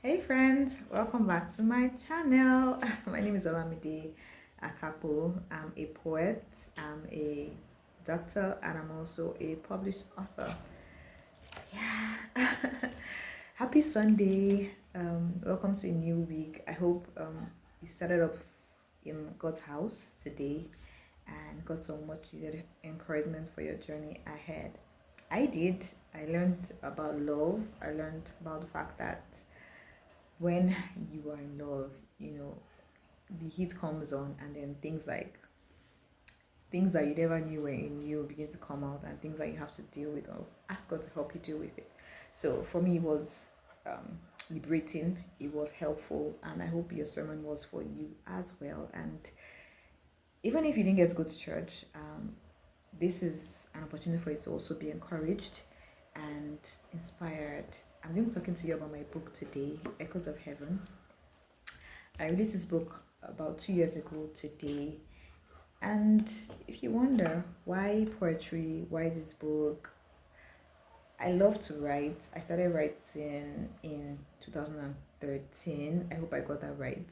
Hey friends, welcome back to my channel. My name is Olamide Akappo. I'm a poet, I'm a doctor, and I'm also a published author. Yeah. Happy Sunday. Welcome to a new week. I hope you started off in God's house today and got so much needed encouragement for your journey ahead. I did. I learned about love. I learned about the fact that when you are in love, the heat comes on, and then things that you never knew were in you begin to come out, and things that you have to deal with or ask God to help you deal with it. So for me, it was liberating, it was helpful, and I hope your sermon was for you as well. And even if you didn't get to go to church, this is an opportunity for you to also be encouraged and inspired. I'm going to be talking to you about my book today, Echoes of Heaven. I released this book about 2 years ago today. And if you wonder why poetry, why this book, I love to write. I started writing in 2013. I hope I got that right.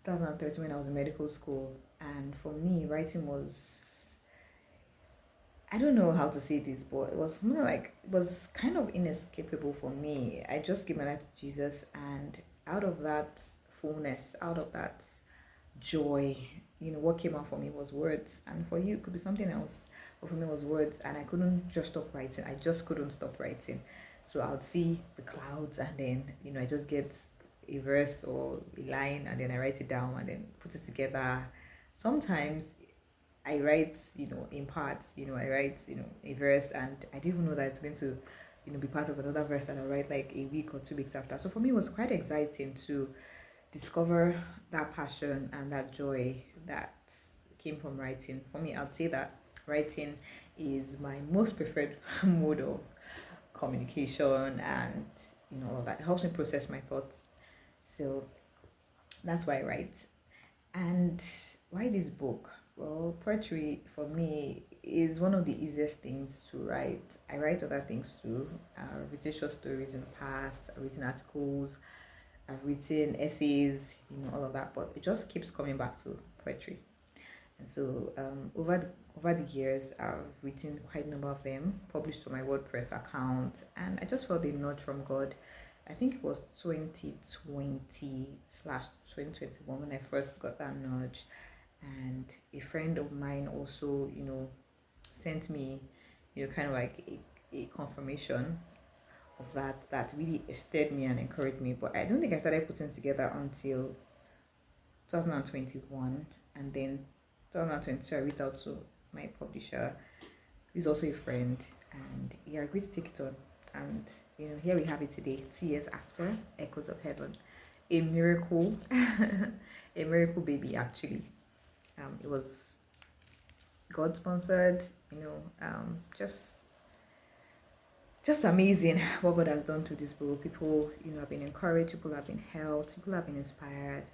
2013 when I was in medical school. And for me, writing was, I don't know how to say this, but it was more like, it was kind of inescapable for me. I just gave my life to Jesus, and out of that fullness, out of that joy, what came out for me was words. And for you, it could be something else. But for me, it was words, and I couldn't just stop writing. I just couldn't stop writing. So I would see the clouds, and then, I just get a verse or a line, and then I write it down and then put it together. Sometimes I write, in parts, I write, a verse, and I didn't even know that it's going to, be part of another verse that I write like a week or 2 weeks after. So for me, it was quite exciting to discover that passion and that joy that came from writing. For me, I'd say that writing is my most preferred mode of communication, and that helps me process my thoughts. So that's why I write. And why this book? Well, poetry for me is one of the easiest things to write. I write other things too. I've written short stories in the past, I've written articles, I've written essays, all of that, but it just keeps coming back to poetry. And so over the years, I've written quite a number of them, published on my WordPress account, and I just felt a nudge from God. I think it was 2020/2021 when I first got that nudge, and a friend of mine also, sent me, kind of like a confirmation of that really stirred me and encouraged me. But I don't think I started putting together until 2021, and then 2022 I reached out to my publisher, who's also a friend, and he agreed to take it on. And here we have it today, 2 years after. Echoes of Heaven, a miracle, a miracle baby actually. It was God sponsored, just amazing what God has done through this book. People, have been encouraged, people have been helped, people have been inspired,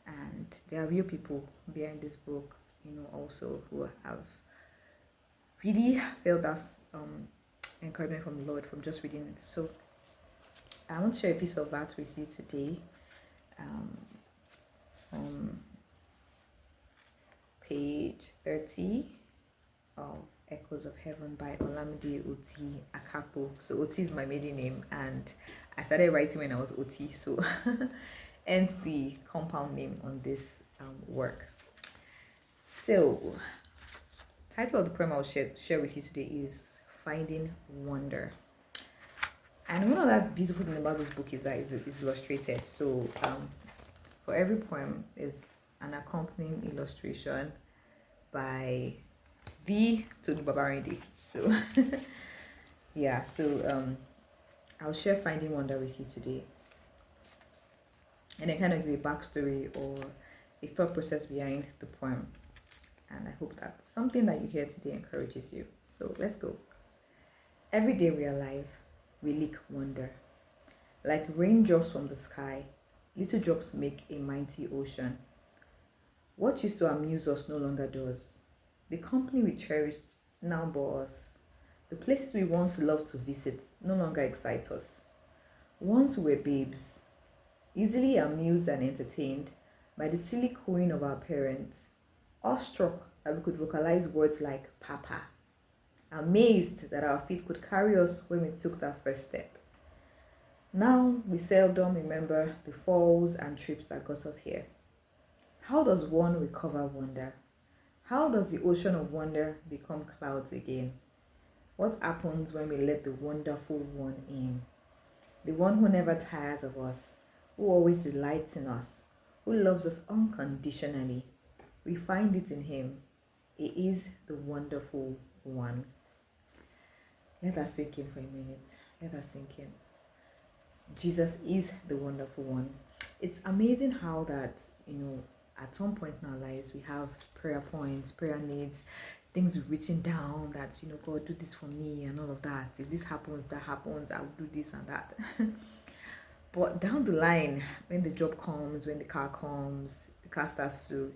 and there are real people behind this book, also who have really felt that encouragement from the Lord from just reading it. So I want to share a piece of that with you today. On page 30 of Echoes of Heaven by Olamide Oti-Akappo. So Oti is my maiden name, and I started writing when I was Oti, so hence the compound name on this work. So, title of the poem I'll share with you today is Finding Wonder. And one of that beautiful thing about this book is that it's illustrated. So for every poem is an accompanying illustration by the Tony Babarindi. So yeah, so I'll share Finding Wonder with you today, and I kind of give a backstory or a thought process behind the poem. And I hope that something that you hear today encourages you. So let's go. Every day we are alive, we leak wonder. Like raindrops from the sky, little drops make a mighty ocean. What used to amuse us no longer does. The company we cherished now bore us. The places we once loved to visit no longer excite us. Once we were babes, easily amused and entertained by the silly cooing of our parents, awestruck that we could vocalize words like papa, amazed that our feet could carry us when we took that first step. Now we seldom remember the falls and trips that got us here. How does one recover wonder? How does the ocean of wonder become clouds again? What happens when we let the wonderful one in? The one who never tires of us, who always delights in us, who loves us unconditionally. We find it in him. He is the wonderful one. Let us sink in for a minute. Let us sink in. Jesus is the wonderful one. It's amazing how that, at some point in our lives, we have prayer points, prayer needs, things written down that, God, do this for me and all of that. If this happens, that happens, I'll do this and that. But down the line, when the job comes, when the car comes, the car starts to,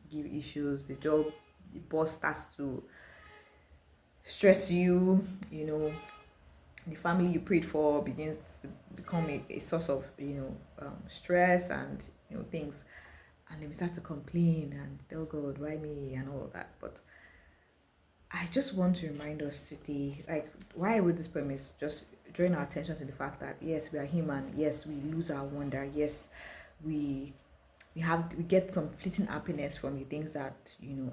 give issues, the boss starts to stress you, the family you prayed for begins to become a source of, stress and, things. And then we start to complain and tell God, why me, and all of that. But I just want to remind us today, like, why I wrote this poem is just drawing our attention to the fact that, yes, we are human. Yes, we lose our wonder. Yes, we get some fleeting happiness from the things that,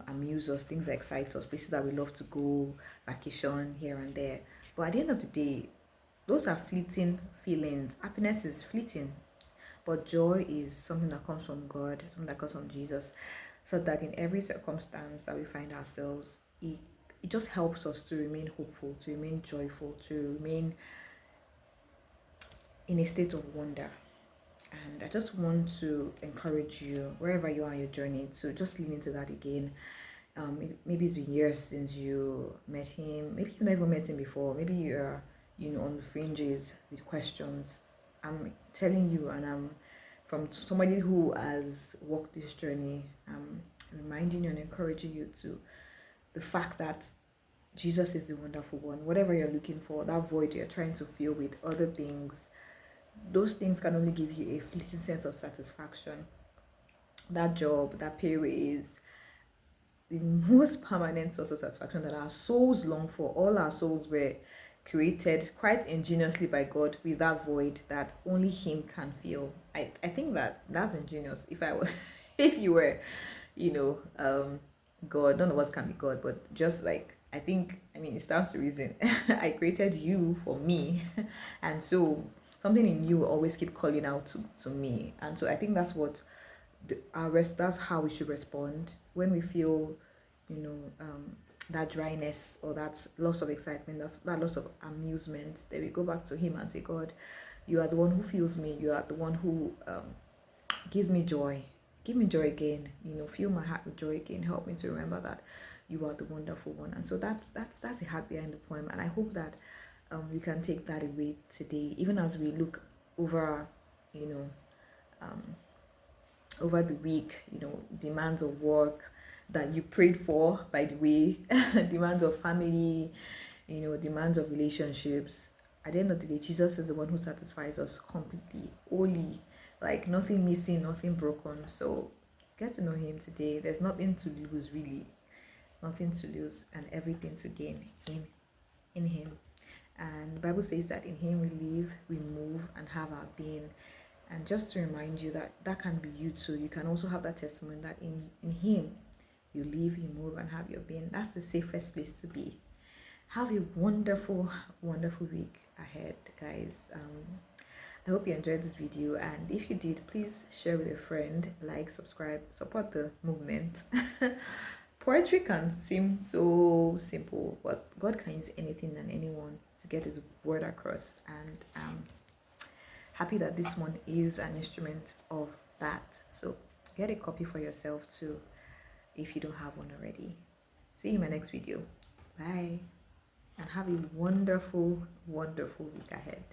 amuse us, things that excite us, places that we love to go, vacation here and there. But at the end of the day, those are fleeting feelings. Happiness is fleeting. But joy is something that comes from God, something that comes from Jesus, so that in every circumstance that we find ourselves, it just helps us to remain hopeful, to remain joyful, to remain in a state of wonder. And I just want to encourage you, wherever you are on your journey, to just lean into that again. Maybe it's been years since you met him. Maybe you've never met him before. Maybe you're, on the fringes with questions. I'm telling you, and I'm from somebody who has walked this journey. I'm reminding you and encouraging you to the fact that Jesus is the wonderful one. Whatever you're looking for, that void you're trying to fill with other things, those things can only give you a fleeting sense of satisfaction. That job, that pay raise, the most permanent source of satisfaction that our souls long for. All our souls were created quite ingeniously by God with that void that only him can fill. I think that's ingenious. If I were if you were, God, none of us can be God, but just like it stands to reason. I created you for me. And so something in you will always keep calling out to me. And so I think that's what that's how we should respond when we feel, that dryness or that loss of excitement, that loss of amusement. Then we go back to him and say, God, you are the one who fills me. You are the one who gives me joy. Give me joy again. Fill my heart with joy again. Help me to remember that you are the wonderful one. And so that's the heart behind the poem. And I hope that we can take that away today, even as we look over, over the week, demands of work that you prayed for, by the way, demands of family, demands of relationships. At the end of the day, Jesus is the one who satisfies us completely, wholly, like nothing missing, nothing broken. So get to know him today. There's nothing to lose, really, nothing to lose and everything to gain in him. And the Bible says that in him we live, we move, and have our being. And just to remind you that can be you too. You can also have that testimony that in him you live, you move, and have your being. That's the safest place to be. Have a wonderful, wonderful week ahead, guys. I hope you enjoyed this video, and if you did, please share with a friend, like, subscribe, support the movement. Poetry can seem so simple, but God can use anything and anyone to get his word across. And happy that this one is an instrument of that. So get a copy for yourself too if you don't have one already. See you in my next video. Bye, and have a wonderful, wonderful week ahead.